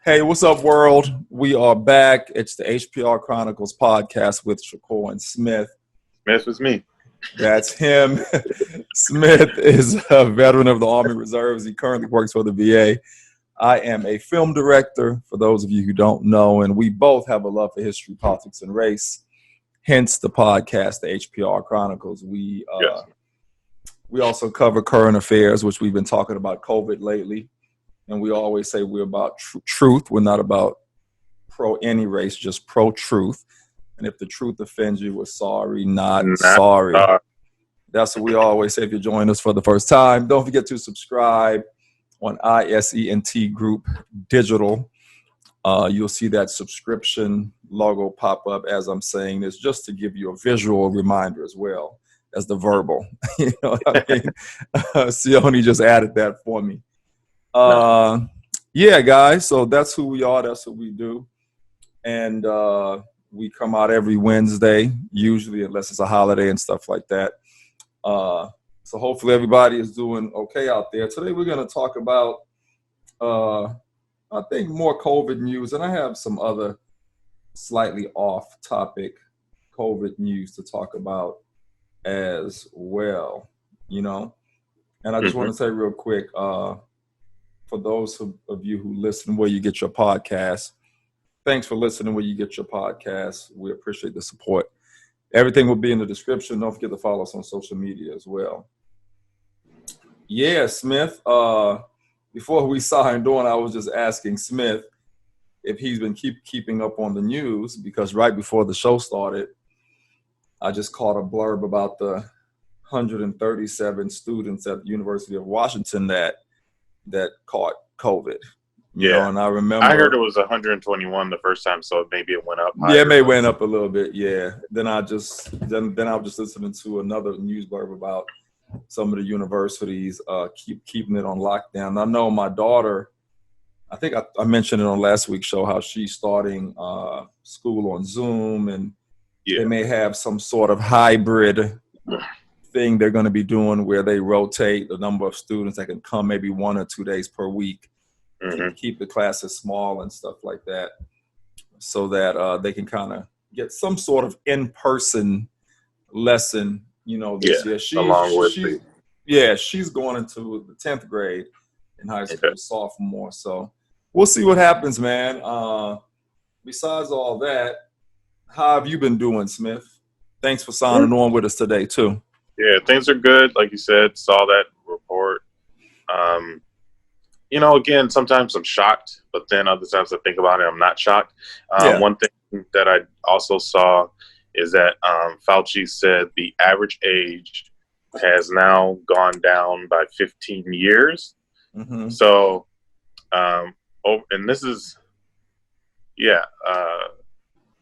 Hey, what's up, world? We are back. It's the HPR Chronicles Podcast with Shakur and Smith. Smith was me. That's him. Smith is a veteran of the Army Reserves. He currently works for the VA. I am a film director, for those of you who don't know, and we both have a love for history, politics, and race. Hence the podcast, the HPR Chronicles. We also cover current affairs, which we've been talking about COVID lately. And we always say we're about truth. We're not about pro any race, just pro truth. And if the truth offends you, we're sorry, not sorry. That's what we always say if you're joining us for the first time. Don't forget to subscribe on ISENT Group Digital. You'll see that subscription logo pop up as I'm saying this, just to give you a visual reminder as well as the verbal. You know what I mean? Sione just added that for me. Yeah, guys, so that's who we are. That's what we do. And we come out every Wednesday, usually, unless it's a holiday and stuff like that. So hopefully everybody is doing okay out there. Today we're going to talk about, I think, more COVID news. And I have some other slightly off-topic COVID news to talk about as well, you know. And I just want to say real quick, for those of you who listen where you get your podcasts, thanks for listening where you get your podcasts. We appreciate the support. Everything will be in the description. Don't forget to follow us on social media as well. Yeah, Smith, before we signed on, I was just asking Smith if he's been keeping up on the news, because right before the show started, I just caught a blurb about the 137 students at the University of Washington that caught COVID. You know, and I remember I heard it was 121 the first time, so maybe it went up. Yeah, it may went up a little bit. Yeah. Then I was just listening to another news blurb about some of the universities keeping it on lockdown. I know my daughter, I think I mentioned it on last week's show, how she's starting school on Zoom, and they may have some sort of hybrid thing they're going to be doing where they rotate the number of students that can come maybe 1 or 2 days per week to keep the classes small and stuff like that, so that they can kind of get some sort of in-person lesson, you know, this year. She's going into the 10th grade in high school, sophomore. So we'll see what happens, man. Besides all that, how have you been doing, Smith? Thanks for signing on with us today, too. Yeah, things are good. Like you said, saw that report. You know, again, sometimes I'm shocked, but then other times I think about it, I'm not shocked. One thing that I also saw is that Fauci said the average age has now gone down by 15 years. So, and this is,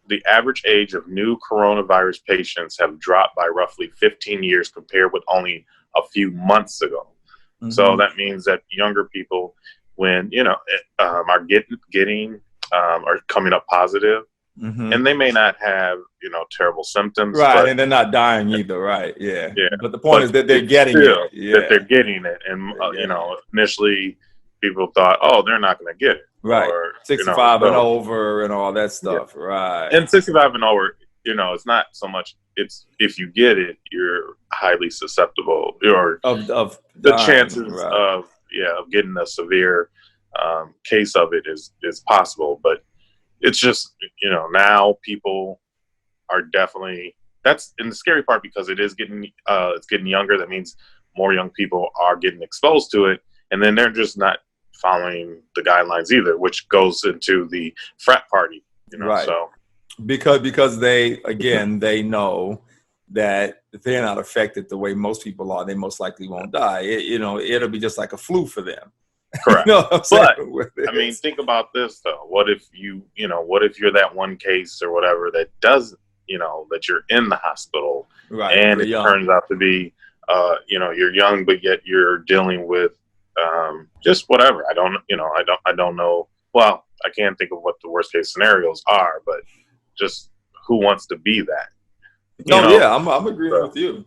the average age of new coronavirus patients have dropped by roughly 15 years compared with only a few months ago. So that means that younger people, when, you know, are are coming up positive, and they may not have, you know, terrible symptoms. Right, and they're not dying either, right? Yeah. But the point is that they're getting it. Yeah. That they're getting it. And, you know, initially people thought, oh, they're not going to get it. Right. Or, 65 and over and all that stuff. Yeah. Right. And 65 and over, you know, it's not so much, it's if you get it, you're highly susceptible, or of the chances of getting a severe case of it is possible. But it's just, you know, now people are definitely, that's in the scary part, because it's getting younger. That means more young people are getting exposed to it, and then they're just not following the guidelines either, which goes into the frat party, you know. Right. So because they know that if they're not affected the way most people are, they most likely won't die. It'll be just like a flu for them. Correct. You know what I'm saying? But I mean, think about this though. What if what if you're that one case or whatever that does, you know, that you're in the hospital, right? And it turns out to be, you're young, but yet you're dealing with just whatever. I don't know. Well, I can't think of what the worst case scenarios are, but just who wants to be that? I'm agreeing with you.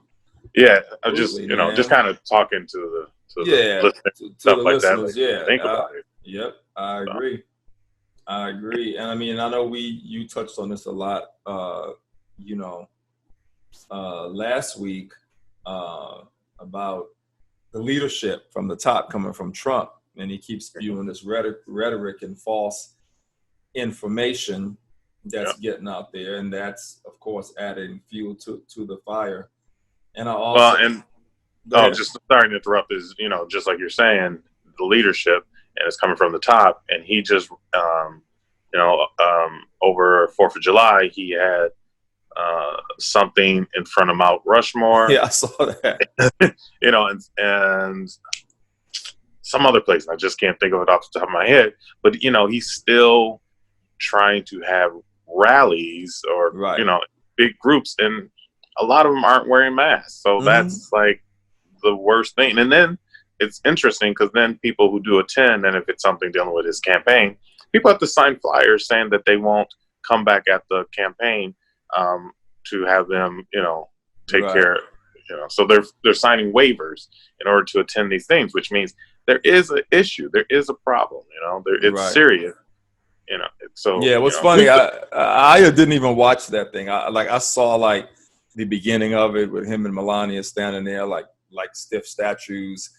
Yeah, I'm just just kind of talking to the listeners, stuff like that. Yeah, think about it. Yep, I agree. I agree. And I mean, I know you touched on this a lot, you know, last week, about the leadership from the top coming from Trump. And he keeps spewing this rhetoric and false information that's getting out there. And that's, of course, adding fuel to the fire. And I also, just sorry to interrupt, is, just like you're saying, the leadership, and it's coming from the top. And he just, over 4th of July, he had something in front of Mount Rushmore. Yeah, I saw that. And some other place. I just can't think of it off the top of my head. But, he's still trying to have rallies or, big groups. And a lot of them aren't wearing masks. So that's like the worst thing. And then it's interesting because then people who do attend, and if it's something dealing with his campaign, people have to sign flyers saying that they won't come back at the campaign to have them, take care. So they're signing waivers in order to attend these things, which means there is an issue, there is a problem. It's serious. So yeah, what's funny, I didn't even watch that thing. I saw like the beginning of it with him and Melania standing there like stiff statues,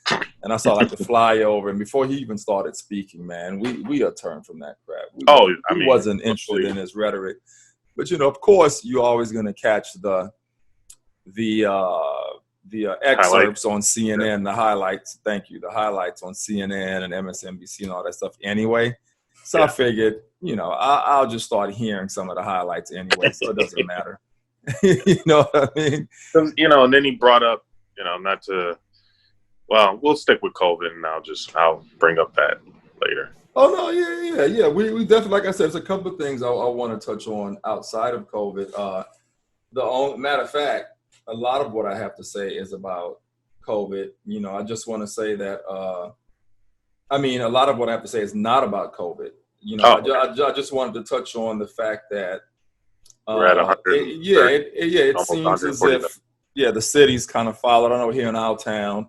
and I saw like the flyover, and before he even started speaking, man, we are turned from that crap. We wasn't interested in his rhetoric, but of course, you're always going to catch the excerpts on CNN, the highlights. Thank you, the highlights on CNN and MSNBC and all that stuff. Anyway, so I figured, I'll just start hearing some of the highlights anyway, so it doesn't matter. You know what I mean? And then he brought up, we'll stick with COVID, and I'll bring up that later. Oh no, yeah. We definitely, like I said, there's a couple of things I want to touch on outside of COVID. Matter of fact, a lot of what I have to say is about COVID. I just want to say that. A lot of what I have to say is not about COVID. I just wanted to touch on the fact that we're at 100. It seems as if the city's kind of followed. I know here in our town,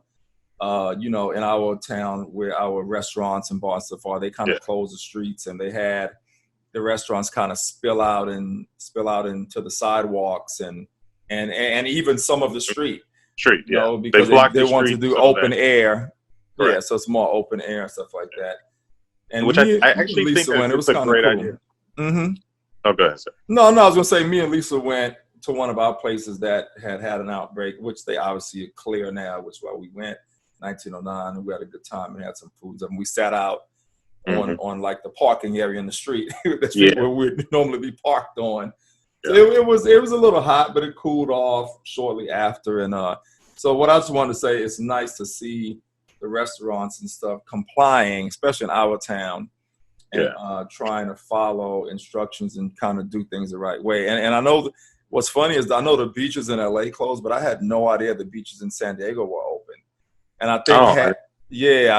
in our town where our restaurants and bars so far, they kind of closed the streets, and they had the restaurants kind of spill out into the sidewalks and even some of the street. Because they want to do open air. Correct. Yeah, so it's more open air and stuff like that. And which I actually think it was a great idea. Mm-hmm. Oh, go ahead, sir. No, I was going to say, me and Lisa went to one of our places that had an outbreak, which they obviously are clear now, which is why we went, 1909, and we had a good time and had some foods. And we sat out on like the parking area in the street, where we'd normally be parked on. So it was a little hot, but it cooled off shortly after. And so what I just wanted to say, it's nice to see the restaurants and stuff complying, especially in our town, and trying to follow instructions and kind of do things the right way. And I know what's funny is I know the beaches in LA closed, but I had no idea the beaches in San Diego were open. And I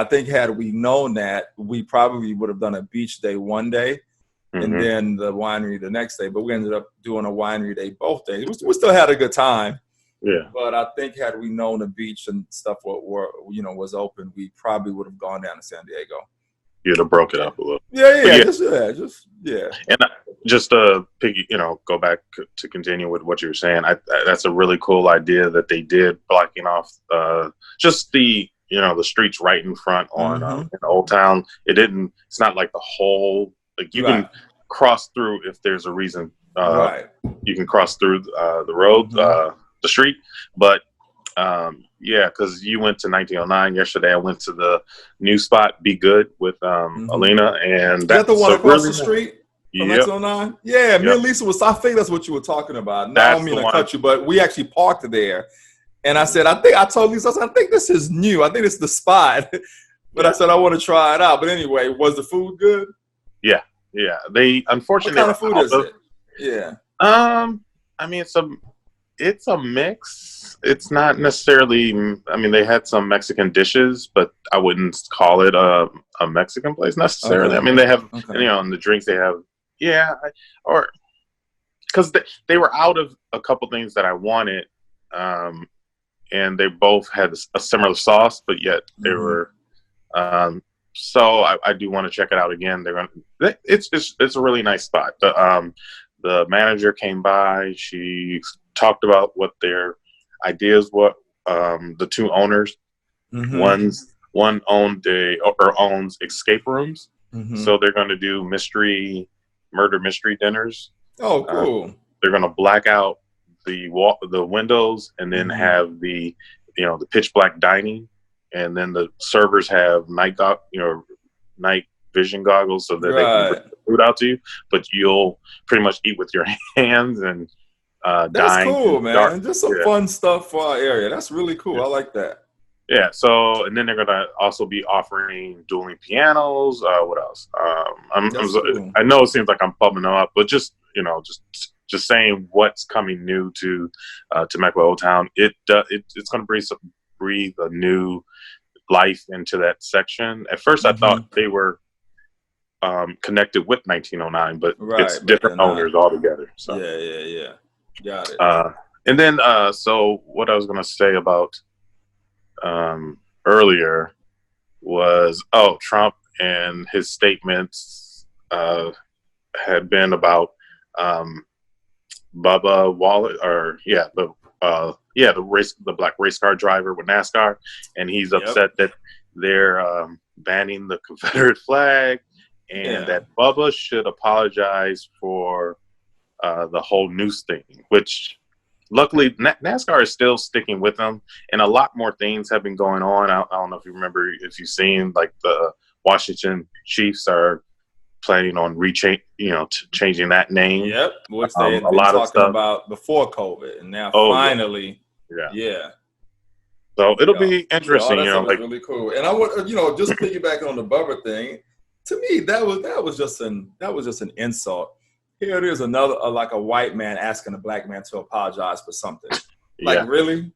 think had we known that, we probably would have done a beach day one day and then the winery the next day. But we ended up doing a winery day both days. We still had a good time. Yeah. But I think had we known the beach and stuff was open, we probably would have gone down to San Diego. You'd have broke it up a little. Yeah. And just to go back to continue with what you were saying, that's a really cool idea that they did, blocking off just the streets right in front on in Old Town. It's not like the whole, like you can cross through if there's a reason. You can cross through the road, the street, but because you went to 1909 yesterday. I went to the new spot, Be Good, with Alina, and that's the one across the street from 1909. Yeah, me and Lisa I think that's what you were talking about. Now, I don't mean to cut you, but we actually parked there, and I said, I told Lisa, I think this is new. I think it's the spot, but I said I want to try it out. But anyway, was the food good? Yeah. They unfortunately. What kind of food is it? Yeah. It's a mix. It's not necessarily. They had some Mexican dishes, but I wouldn't call it a Mexican place necessarily. Okay. They have and the drinks they have. Yeah, or because they were out of a couple things that I wanted, and they both had a similar sauce, but yet they were. So I do want to check it out again. It's a really nice spot. The manager came by. She talked about what their ideas were. The two owners, one owns escape rooms. So they're going to do murder mystery dinners. Oh, cool. They're going to black out the windows, and then have the pitch black dining, and then the servers have night vision goggles so that they can bring the food out to you. But you'll pretty much eat with your hands and that's cool, man. Dark. Just some fun stuff for our area. That's really cool. Yeah. I like that. Yeah. So, and then they're gonna also be offering dueling pianos. What else? Cool. I know it seems like I'm pumping them up, but just saying what's coming new to Temecula Old Town. It's gonna breathe a new life into that section. At first, I thought they were connected with 1909, but it's different owners altogether. So yeah. Got it. And then, so what I was going to say about earlier was, Trump and his statements had been about Bubba Wallace, the black race car driver with NASCAR, and he's upset that they're banning the Confederate flag, and that Bubba should apologize for the whole noose thing, which luckily NASCAR is still sticking with them, and a lot more things have been going on. I don't know if you've seen, like, the Washington Chiefs are planning on changing that name. Yep, which they had been talking about before COVID, and now finally, yeah. So it'll be interesting. That's really cool. And I would, just piggyback on the Bubba thing. To me, that was just an insult. Here it is, another like a white man asking a black man to apologize for something. Like, really,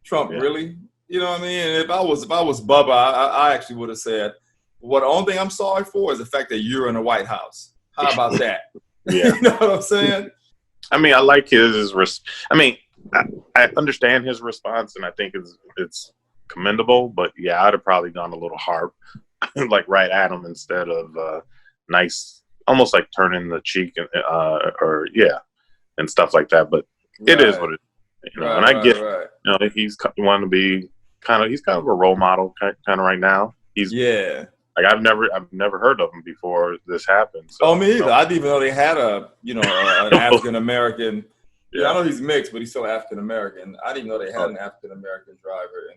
Trump, really? You know what I mean? And if I was Bubba, I actually would have said, "Well, the only thing I'm sorry for is the fact that you're in the White House. How about that?" Yeah. You know what I'm saying? I mean, I like his. I understand his response, and I think it's commendable. But yeah, I'd have probably gone a little hard, like right at him instead of nice, almost like turning the cheek and stuff like that. But it is what it is, and I get he's wanting to be he's kind of a role model kind of right now. He's like I've never heard of him before this happened. So, me either. I didn't even know they had an African American. Yeah, I know he's mixed, but he's still African American. I didn't even know they had an African American driver in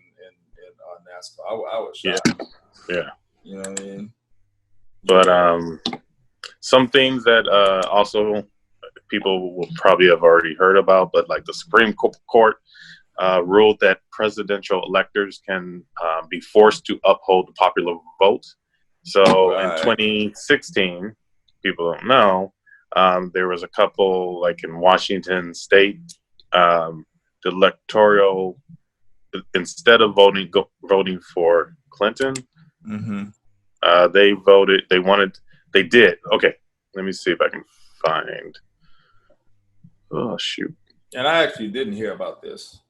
NASCAR. I was shocked. Yeah. You know what I mean? But some things that also people will probably have already heard about, but like the Supreme Court ruled that presidential electors can be forced to uphold the popular vote. So in 2016, people don't know, there was a couple, like in Washington State, the electoral, instead of voting for Clinton, they did. Okay, let me see if I can find. Oh, shoot. And I actually didn't hear about this.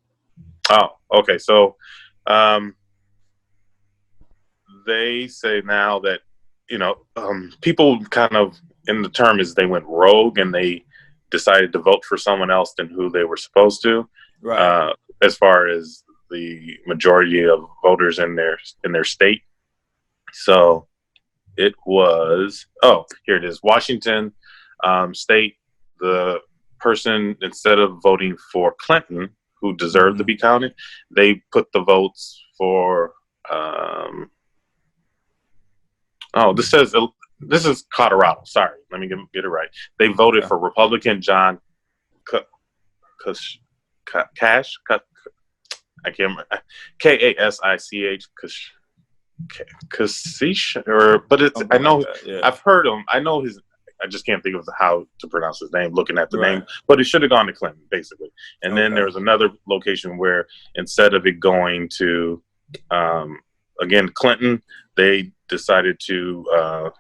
Oh, okay. So they say now that, people kind of, in the term is they went rogue and they decided to vote for someone else than who they were supposed to. Right. As far as the majority of voters in their state. So it was, here it is. Washington State, the person, instead of voting for Clinton, who deserved to be counted, they put the votes for, this is Colorado. Sorry, let me get it right. They voted for Republican John Cash. I can't remember. Kasich. Kasich, but it's. I know. I've heard him. I know his. I just can't think of how to pronounce his name. Looking at the name, but it should have gone to Clinton, basically. And then there was another location where instead of it going to, again, Clinton, they decided to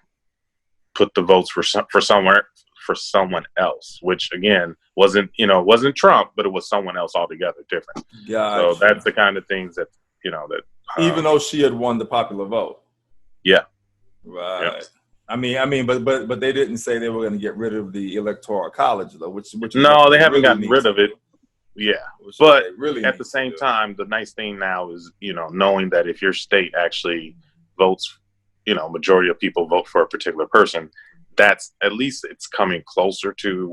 put the votes for someone else, which again wasn't Trump, but it was someone else altogether different. So that's the kind of things that that even though she had won the popular vote. Yeah. Right. Yep. But they didn't say they were going to get rid of the electoral college though, which is No, what they haven't really gotten need rid to of it. do. Yeah, Which is but what they really at need the to same do. time, the nice thing now is, knowing that if your state actually votes, majority of people vote for a particular person, that's at least it's coming closer to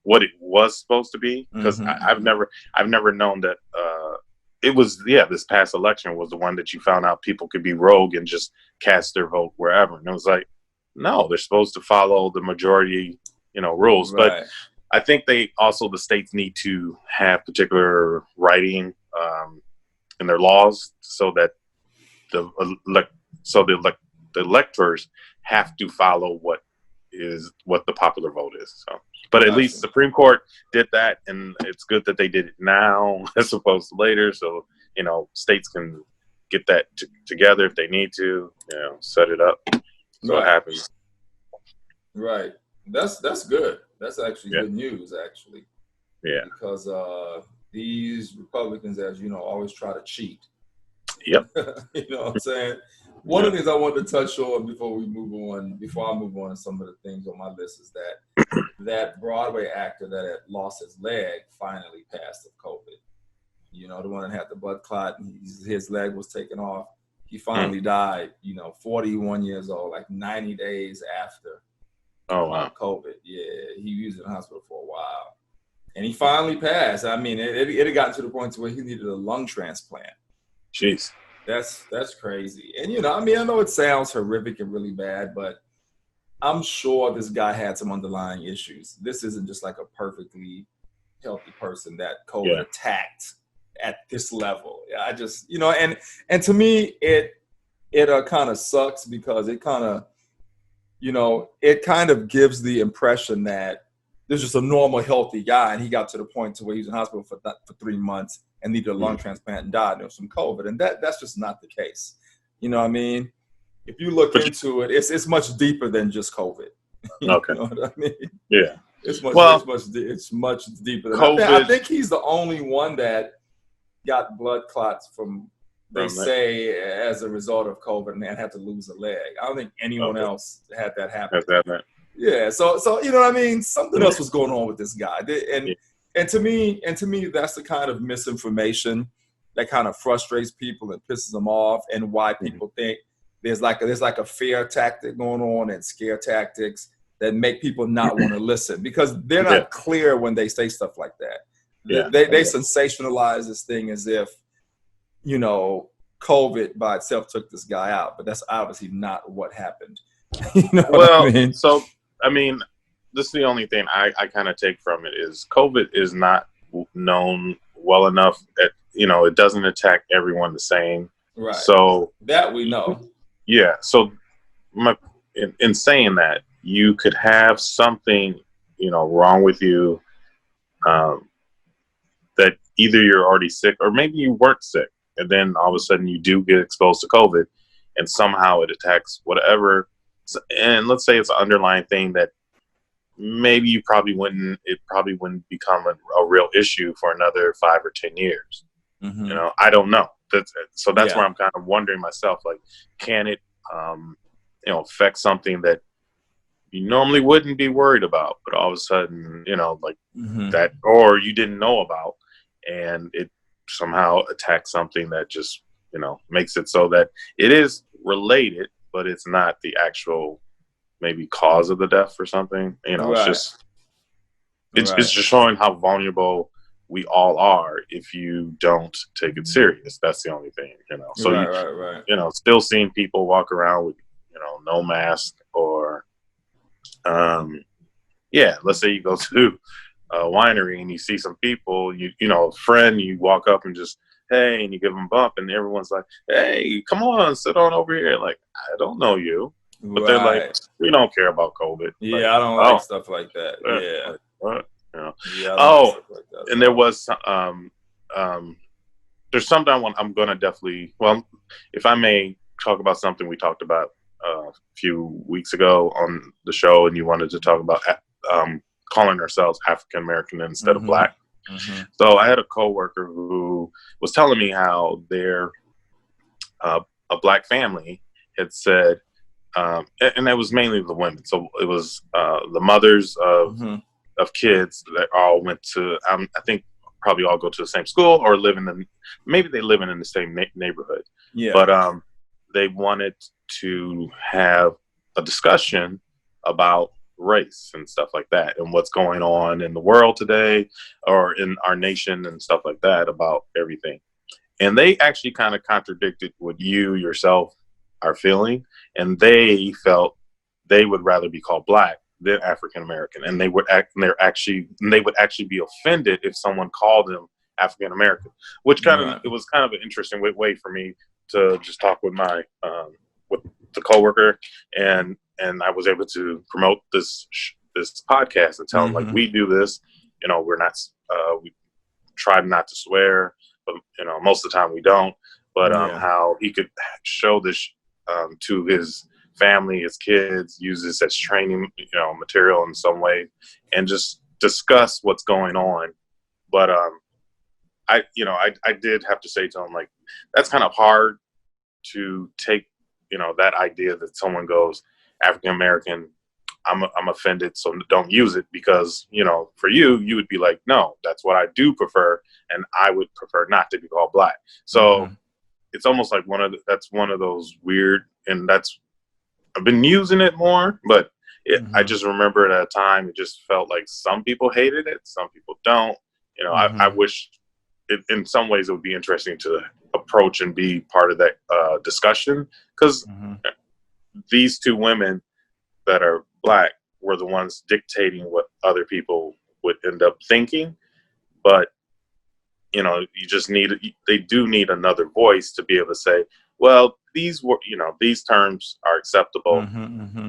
what it was supposed to be. Because I've never known that it was this past election was the one that you found out people could be rogue and just cast their vote wherever, and it was like, no, they're supposed to follow the majority, rules, but. Right. I think the states need to have particular writing in their laws so that the electors have to follow what the popular vote is. So, but at least the Supreme Court did that, and it's good that they did it now as opposed to later. So states can get that together if they need to, set it up so it happens. Right. That's good. That's actually good news, actually. Yeah. Because these Republicans, as you know, always try to cheat. Yep. You know what I'm saying? One of the things I wanted to touch on before I move on to some of the things on my list is that Broadway actor that had lost his leg finally passed of COVID. The one that had the blood clot and his leg was taken off. He finally died, 41 years old, like 90 days after. Oh, wow. COVID. Yeah, he was in the hospital for a while. And he finally passed. I mean, it had gotten to the point where he needed a lung transplant. Jeez. That's crazy. And, I know it sounds horrific and really bad, but I'm sure this guy had some underlying issues. This isn't just like a perfectly healthy person that COVID attacked at this level. I just, and to me, it kind of sucks because it kind of, it kind of gives the impression that there's just a normal, healthy guy, and he got to the point to where he was in hospital for 3 months and needed a lung transplant and died from COVID, and that's just not the case. You know what I mean? If you look into it, it's much deeper than just COVID. Okay. You know what I mean? Yeah. It's much deeper than COVID. I think he's the only one that got blood clots from. They say as a result of COVID and had to lose a leg. I don't think anyone else had that happen. Yeah, so you know what I mean? Something else was going on with this guy. And to me, that's the kind of misinformation that kind of frustrates people and pisses them off, and why people think there's like a fear tactic going on and scare tactics that make people not want to listen because they're not clear when they say stuff like that. Yeah. They sensationalize this thing as if COVID by itself took this guy out, but that's obviously not what happened. What I mean? So, this is the only thing I kind of take from it is COVID is not known well enough that, it doesn't attack everyone the same. Right. So that we know. Yeah. So in saying that, you could have something, wrong with you, that either you're already sick or maybe you weren't sick. And then all of a sudden you do get exposed to COVID and somehow it attacks whatever. And let's say it's an underlying thing that maybe it probably wouldn't become a real issue for another 5 or 10 years. Mm-hmm. I don't know. That's where I'm kind of wondering myself, like, can it, affect something that you normally wouldn't be worried about, but all of a sudden, that, or you didn't know about, and it somehow attacks something that just, makes it so that it is related, but it's not the actual maybe cause of the death or something. It's just, it's just showing how vulnerable we all are if you don't take it serious. That's the only thing, So still seeing people walk around with, no mask or, let's say you go to a winery and you see some people, a friend, you walk up and just, hey, and you give them a bump and everyone's like, hey, come on, sit on over here. Like, I don't know you. But they're like, we don't care about COVID. Yeah, like, I don't like stuff like that. Yeah. Like, what? Yeah, like that, and there was there's something I'm gonna definitely, if I may talk about something we talked about a few weeks ago on the show, and you wanted to talk about calling ourselves African American instead of Black. Mm-hmm. So I had a coworker who was telling me how their a Black family had said, and it was mainly the women. So it was the mothers of kids that all went to, I think probably all go to the same school or maybe they live in the same neighborhood. Yeah. But they wanted to have a discussion about race and stuff like that and what's going on in the world today or in our nation and stuff like that about everything. And they actually kind of contradicted what you yourself are feeling. And they felt they would rather be called Black than African American. And they would actually be offended if someone called them African American, which it was kind of an interesting way for me to just talk with my with the coworker, and I was able to promote this podcast and tell them, like, we do this, we're not we try not to swear, but most of the time we don't, but how he could show this to his family, his kids, use this as training material in some way, and just discuss what's going on. But I did have to say to him, like, that's kind of hard to take, that idea that someone goes African American, I'm offended, so don't use it, because for you would be like, no, that's what I do prefer, and I would prefer not to be called Black. So it's almost like that's one of those weird, and I've been using it more, but I just remember at a time it just felt like some people hated it, some people don't. I wish in some ways it would be interesting to approach and be part of that discussion, because these two women that are Black were the ones dictating what other people would end up thinking. But you just they do need another voice to be able to say, well, these terms are acceptable,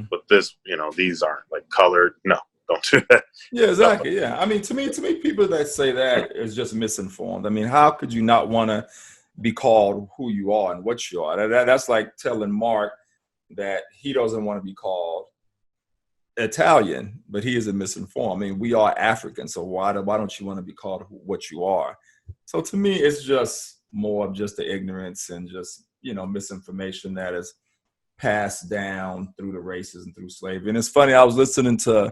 but these aren't, like, colored. No, don't do that. Yeah, exactly. Yeah. I mean, to me, people that say that is just misinformed. I mean, how could you not want to be called who you are and what you are? That's like telling Mark that he doesn't want to be called Italian, but he isn't misinformed. I mean, we are African, so why don't you want to be called what you are? So to me, it's just more of just the ignorance and just misinformation that is passed down through the races and through slavery. And it's funny, I was listening to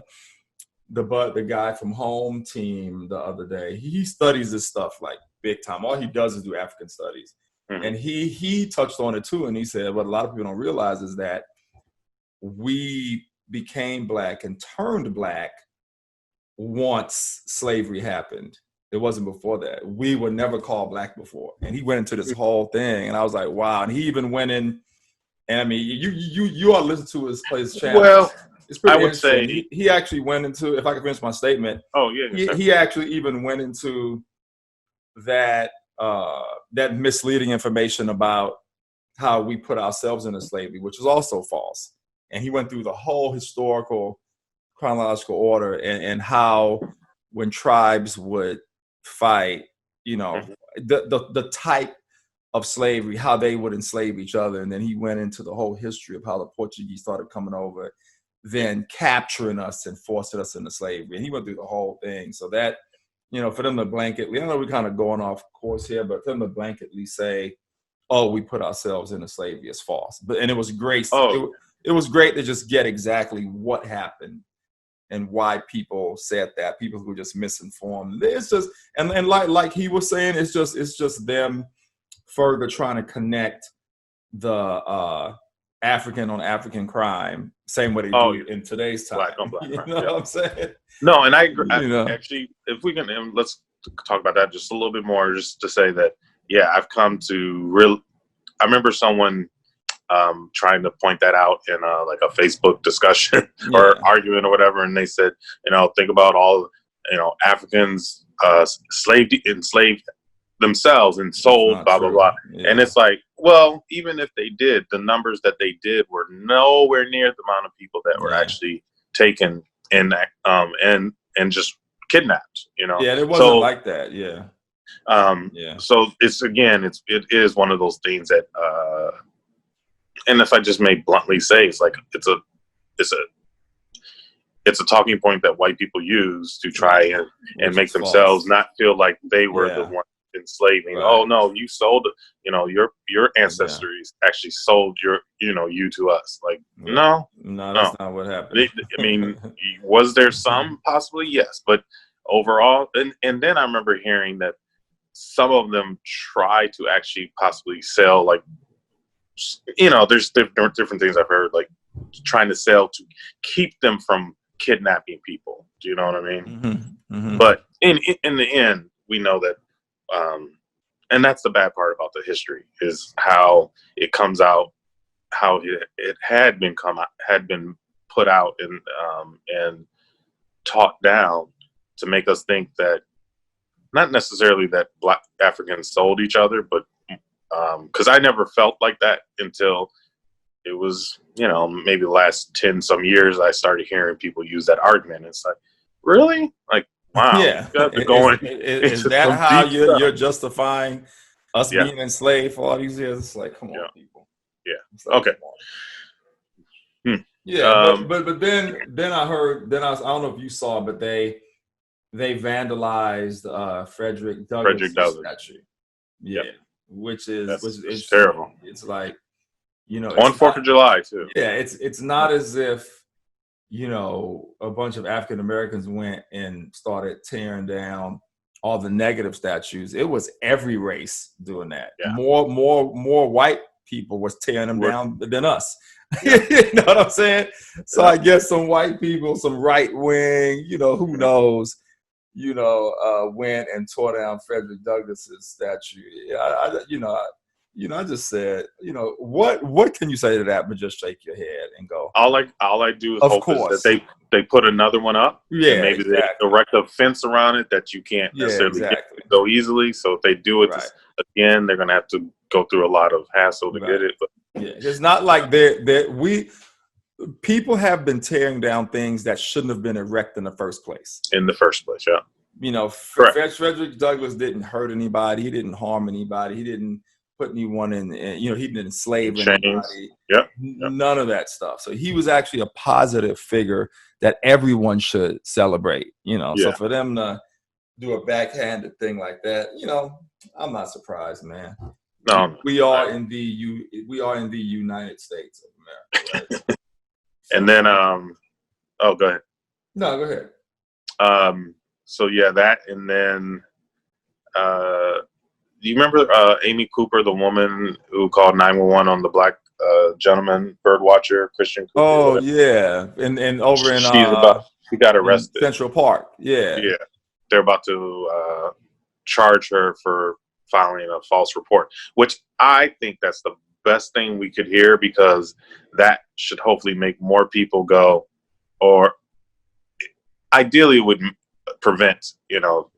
the guy from Home Team the other day. He studies this stuff like big time. All he does is do African studies. And he touched on it too. And he said, what a lot of people don't realize is that we became Black and turned Black once slavery happened. It wasn't before that. We were never called Black before. And he went into this whole thing, and I was like, wow. And he even went in, and I mean, you all listen to his channel. Well, it's pretty I would say he actually went into, if I could finish my statement. Oh yeah. He actually even went into that misleading information about how we put ourselves into slavery, which is also false. And he went through the whole historical chronological order and how when tribes would fight, the type of slavery, how they would enslave each other. And then he went into the whole history of how the Portuguese started coming over, then capturing us and forcing us into slavery. And he went through the whole thing. So that, for them to blanketly, I know we're kind of going off course here, but for them to blanketly say, oh, we put ourselves into slavery is false. And it was great. It was great to just get exactly what happened and why people said that. People who were just misinformed. It's just, and like he was saying, it's just them further trying to connect the African on African crime, same way they do in today's time. Black on Black crime. You know what I'm saying? No, and I agree. Actually, if we can, let's talk about that just a little bit more, just to say that, I've come to I remember someone trying to point that out in like a Facebook discussion or argument or whatever, and they said, think about all Africans enslaved themselves and sold, blah blah blah. And it's like, well, even if they did, the numbers that they did were nowhere near the amount of people that were actually taken and just kidnapped. Yeah, it wasn't like that. Yeah. So it is one of those things that and if I just may bluntly say, it's like it's a talking point that white people use to try and make themselves not feel like they were the one enslaving. Right. Oh no, you sold, your ancestors actually sold you to us. Like, Right. no. That's not what happened. I mean, was there some possibly? Yes, but overall, and then I remember hearing that some of them try to actually possibly sell, like, there's different things I've heard, like trying to sell to keep them from kidnapping people. Do you know what I mean? Mm-hmm. Mm-hmm. But in the end, we know that, and that's the bad part about the history, is how it comes out, how it had been put out and taught down to make us think that, not necessarily that Black Africans sold each other, but because I never felt like that until it was, maybe the last 10 some years, I started hearing people use that argument. It's like, really? Like, wow, Yeah. you guys are going Is into that some how deep stuff. you're justifying us Yeah. being enslaved for all these years? It's like, come on, people. Yeah. It's like, Okay. Yeah, but then I heard, I don't know if you saw, but they vandalized Fedrick Douglas' statue. Yeah, Yep. which is terrible. It's like, On 4th of July too. Yeah, it's not as if a bunch of African Americans went and started tearing down all the negative statues. It was every race doing that. Yeah. More white people was tearing them down than us. Yeah. You know what I'm saying? So I guess some white people, some right wing, who knows, went and tore down Frederick Douglass's statue. I just said, what can you say to that? But just shake your head and go. All I do is of hope course. is that they put another one up. Yeah, and maybe exactly. they erect a fence around it that you can't necessarily get so easily. So if they do it again, they're gonna have to go through a lot of hassle to get it. But yeah, it's not like people have been tearing down things that shouldn't have been erected in the first place. Yeah. Frederick Douglass didn't hurt anybody. He didn't harm anybody. He didn't put anyone in, he didn't enslave anybody. Yep. None of that stuff. So he was actually a positive figure that everyone should celebrate, So for them to do a backhanded thing like that, I'm not surprised, man. No. We are in the United States of America, right? And then go ahead. No, go ahead. So yeah, that, and then do you remember Amy Cooper, the woman who called 911 on the black gentleman, bird watcher, Christian Cooper? Oh yeah, and over in she got arrested, Central Park. Yeah, they're about to charge her for filing a false report, which I think that's the best thing we could hear, because that should hopefully make more people go, or ideally would prevent,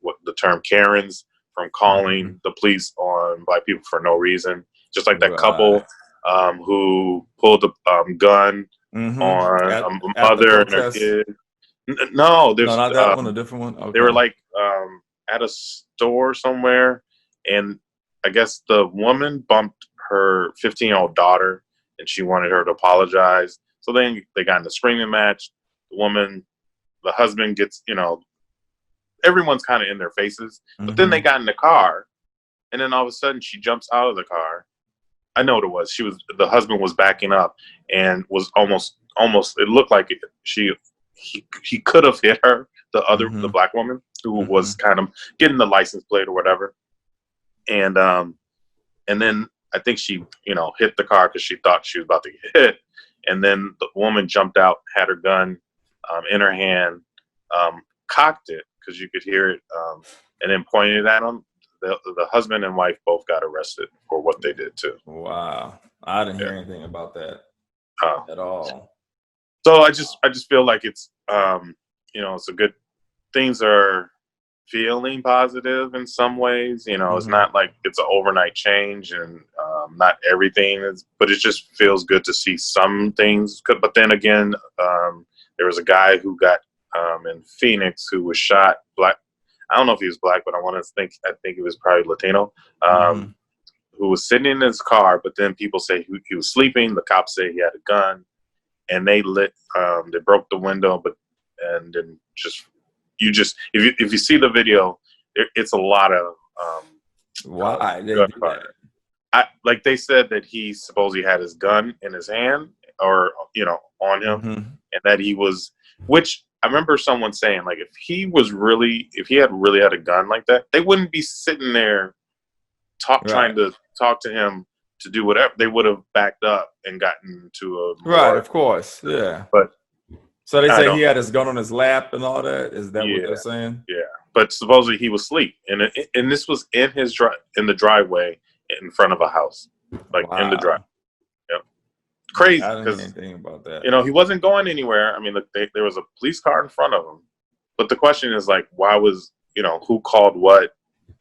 what the term Karens from calling the police on black people for no reason. Just like that couple who pulled a gun on a mother and her kid. No, there's not that one, a different one. Okay. They were like at a store somewhere, and I guess the woman bumped her 15-year-old daughter, and she wanted her to apologize. So then they got in a screaming match. The husband gets, everyone's kind of in their faces. But then they got in the car, and then all of a sudden she jumps out of the car. I know what it was. The husband was backing up and was almost. It looked like he could have hit her, the black woman who was kind of getting the license plate or whatever. And then I think she, hit the car because she thought she was about to get hit. And then the woman jumped out, had her gun in her hand, cocked it because you could hear it, and then pointed it at him. The husband and wife both got arrested for what they did too. Wow, I didn't hear anything about that at all. So I just feel like it's it's a good, things are feeling positive in some ways. It's not like it's an overnight change, and not everything is, but it just feels good to see some things. But then again, there was a guy who got in Phoenix who was shot. Black. I don't know if he was black, but I think he was probably Latino. Who was sitting in his car, but then people say he was sleeping. The cops say he had a gun, and they broke the window, and then if you see the video, it's a lot of Why they gun do that? fire. Like they said that he supposedly had his gun in his hand or, on him, and that he was, which I remember someone saying, like, if he had really had a gun like that, they wouldn't be sitting there trying to talk to him to do whatever. They would have backed up and gotten to a Right, of course, yeah. But so they say he had his gun on his lap and all that. Is that Yeah. what they're saying? Yeah, but supposedly he was asleep, and this was in in the driveway in front of a house, like in the drive. Yep. Crazy, I didn't hear because anything about that. he wasn't going anywhere. I mean, there was a police car in front of him, but the question is, like, why was who called what?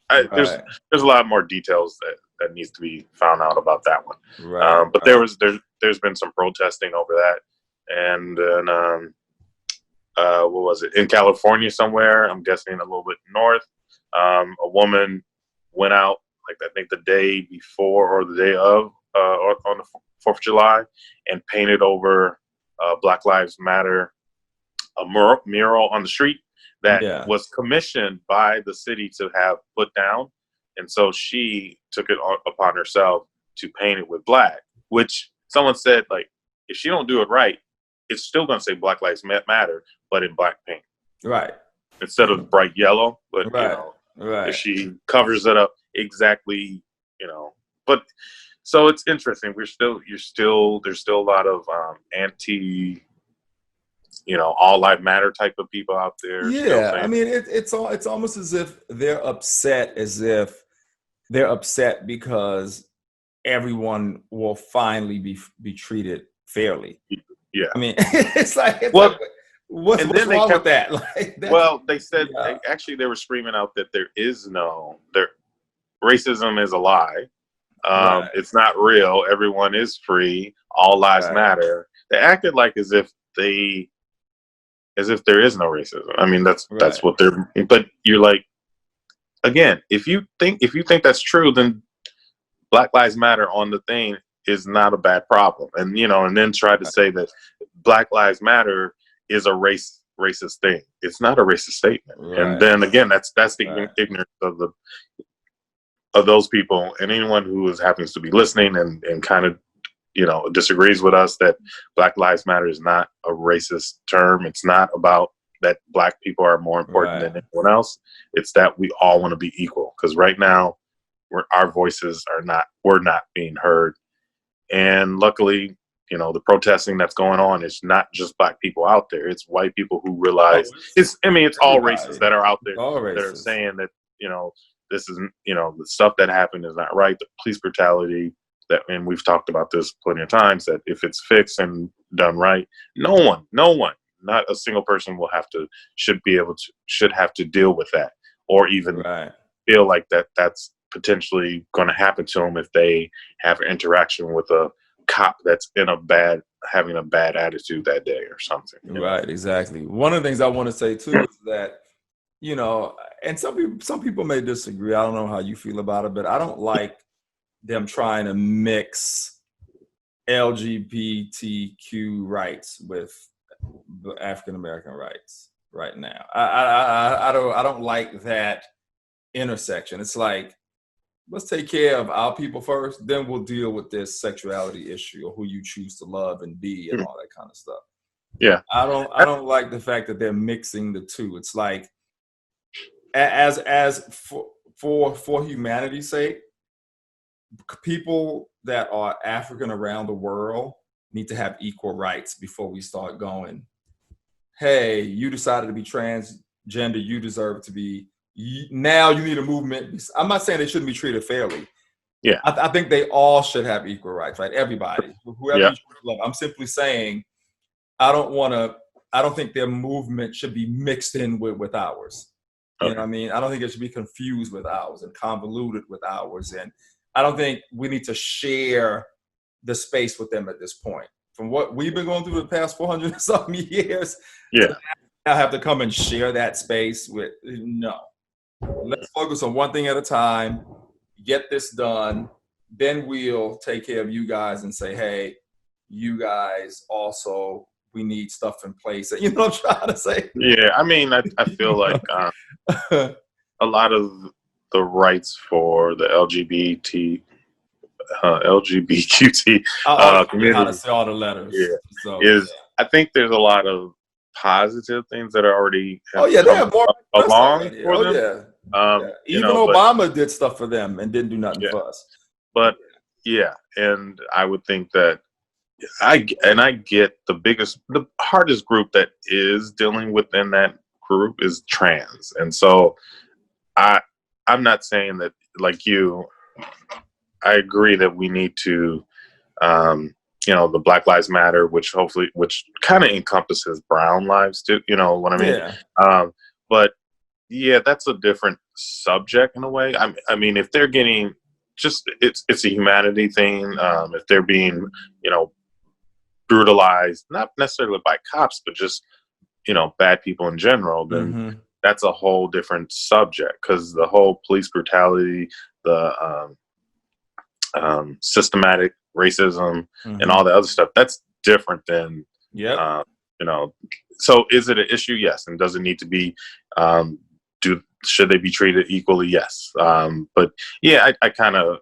There's a lot more details that needs to be found out about that one. Right. But there's been some protesting over that, and then what was it, in California somewhere? I'm guessing a little bit north. A woman went out, like, I think the day before or the day of, on the 4th of July, and painted over Black Lives Matter, a mural on the street that was commissioned by the city to have put down. And so she took it upon herself to paint it with black, which someone said, like, if she don't do it right, it's still going to say Black Lives Matter, but in black paint. Right. Instead of bright yellow. But, if she covers it up exactly, but so it's interesting. There's still a lot of anti, all life matter type of people out there. Yeah. I mean, it's almost as if they're upset because everyone will finally be treated fairly. Yeah. I mean, it's like, what's wrong with that? Like, they said, they were screaming out that racism is a lie. It's not real. Everyone is free. All lives matter. They acted like as if there is no racism. I mean, that's what they're, but you're like, again, if you think that's true, then Black Lives Matter on the thing is not a bad problem. And, and then try to say that Black Lives Matter is a racist thing. It's not a racist statement. And then again, that's the ignorance of those people, and anyone who happens to be listening and kind of, disagrees with us that Black Lives Matter is not a racist term. It's not about that black people are more important than anyone else. It's that we all want to be equal. Because right now, our voices we're not being heard. And luckily, the protesting that's going on is not just black people out there. It's white people who realize it's all races that are out there that are saying that, this isn't, the stuff that happened is not right. The police brutality and we've talked about this plenty of times, that if it's fixed and done right, no one, not a single person should have to deal with that, or even feel like that's potentially going to happen to them if they have an interaction with a cop that's having a bad attitude that day or something. Right, exactly. One of the things I want to say too is that, and some people may disagree. I don't know how you feel about it, but I don't like them trying to mix LGBTQ rights with the African American rights right now. I don't like that intersection. It's like, let's take care of our people first, then we'll deal with this sexuality issue or who you choose to love and be and all that kind of stuff. Yeah. I don't like the fact that they're mixing the two. It's like, as for humanity's sake, people that are African around the world need to have equal rights before we start going, hey, you decided to be transgender, you deserve to be, now you need a movement. I'm not saying they shouldn't be treated fairly. Yeah. I think they all should have equal rights, right? Everybody, whoever you choose to love. I'm simply saying, I don't think their movement should be mixed in with ours. You know what I mean? I don't think it should be confused with ours and convoluted with ours. And I don't think we need to share the space with them at this point. From what we've been going through the past 400 something years, I have to come and share that space with, no. Let's focus on one thing at a time, get this done, then we'll take care of you guys and say, hey, you guys also, we need stuff in place. You know what I'm trying to say? Yeah, I mean, I feel like a lot of the rights for the LGBTQT How community. to say all the letters. Yeah, So I think there's a lot of positive things that are already they have more along for them. Yeah. Even Obama did stuff for them and didn't do nothing for us. But and I would think that I get the hardest group that is dealing within that group is trans, and so I'm not saying that, like you, I agree that we need to, the Black Lives Matter, which kind of encompasses brown lives too. You know what I mean? Yeah. But yeah, that's a different subject in a way. I mean, if they're getting it's a humanity thing. If they're being, brutalized, not necessarily by cops, but just, bad people in general, then that's a whole different subject, because the whole police brutality, the systematic racism and all the other stuff, that's different than, so is it an issue? Yes. And does it need to be, should they be treated equally? Yes. But yeah, I kind of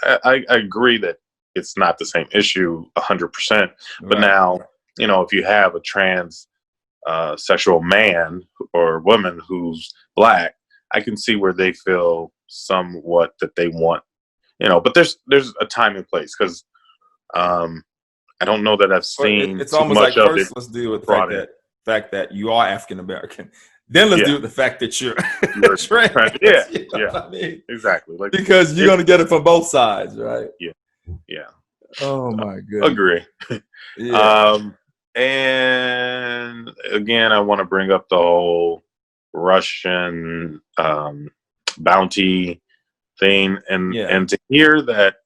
I agree that it's not the same issue 100%, but now, if you have a trans sexual man or woman who's Black, I can see where they feel somewhat that they want, but there's a time and place, because I don't know that I've seen it's too almost much like of first it. let's deal with the fact that you are African American. Then let's deal with the fact that you're trans. Yeah, what I mean? Exactly. Like, because you're gonna get it from both sides, right? Yeah. Oh my goodness. Agree. And again, I want to bring up the whole Russian bounty thing, and to hear that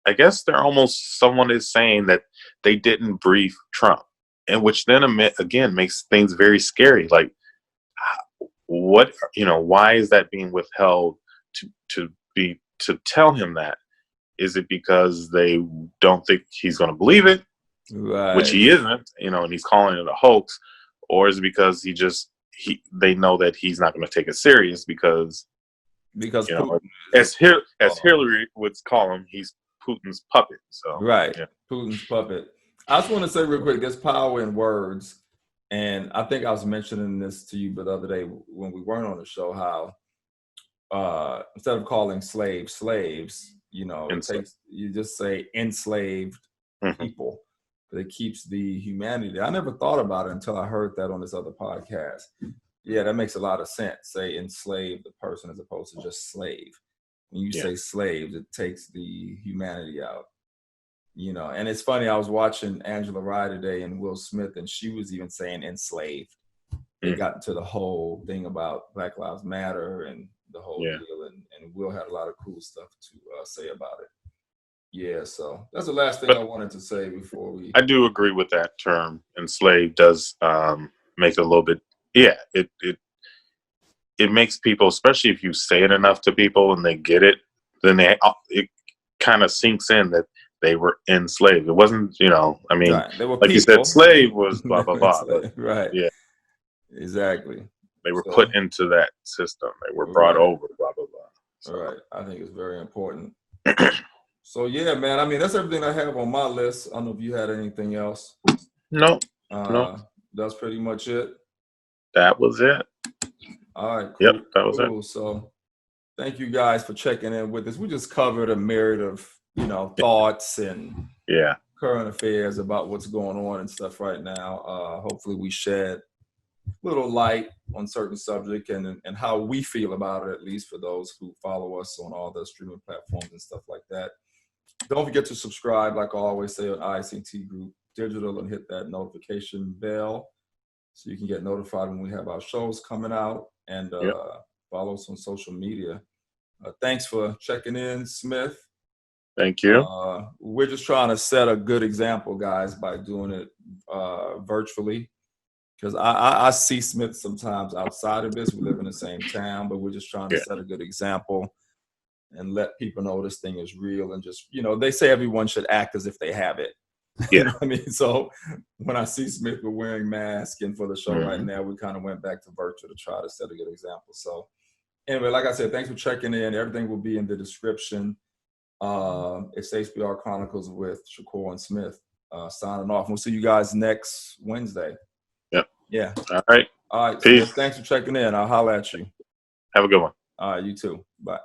I guess someone is saying that they didn't brief Trump, and which then again makes things very scary. Like, what, why is that being withheld to tell him that? Is it because they don't think he's going to believe it, which he isn't, and he's calling it a hoax, or is it because they know that he's not going to take it serious because Putin, as Hillary would call him, he's Putin's puppet. So Putin's puppet. I just want to say real quick, there's power in words, and I think I was mentioning this to you the other day when we weren't on the show, how instead of calling slaves, you just say enslaved people. But it keeps the humanity. I never thought about it until I heard that on this other podcast. Yeah, that makes a lot of sense. Say enslave the person as opposed to just slave. When you say slaves, it takes the humanity out. And it's funny, I was watching Angela Rye today and Will Smith, and she was even saying enslaved. They got into the whole thing about Black Lives Matter and the whole deal, and Will had a lot of cool stuff to say about it. Yeah, so that's the last thing I wanted to say before we... I do agree with that term. Enslaved does make it a little bit... Yeah, it makes people, especially if you say it enough to people and they get it, then it kind of sinks in that they were enslaved. It wasn't, they were like people. You said, slave was blah, blah, blah. But, yeah. Exactly. They were put into that system. They were brought over, blah, blah, blah. So. I think it's very important. So, yeah, man, that's everything I have on my list. I don't know if you had anything else. No. That's pretty much it. That was it. All right. Cool. Yep, that was it. So, thank you guys for checking in with us. We just covered a myriad of, thoughts and current affairs about what's going on and stuff right now. Hopefully we shed a little light on certain subject and how we feel about it, at least for those who follow us on all the streaming platforms and stuff like that. Don't forget to subscribe, like I always say, on ICT Group Digital, and hit that notification bell so you can get notified when we have our shows coming out, and follow us on social media. Thanks for checking in, Smith. Thank you. We're just trying to set a good example, guys, by doing it virtually. Because I see Smith sometimes outside of this. We live in the same town, but we're just trying to set a good example and let people know this thing is real. And just, they say everyone should act as if they have it. You know what I mean? So when I see Smith, we're wearing masks, and for the show right now, we kind of went back to virtual to try to set a good example. So Anyway, like I said, thanks for checking in. Everything will be in the description. It's HPR Chronicles with Shakur and Smith signing off. We'll see you guys next Wednesday. Yep. Yeah. All right. All right. Peace. Smith, thanks for checking in. I'll holler at you. Have a good one. All right. You too. Bye.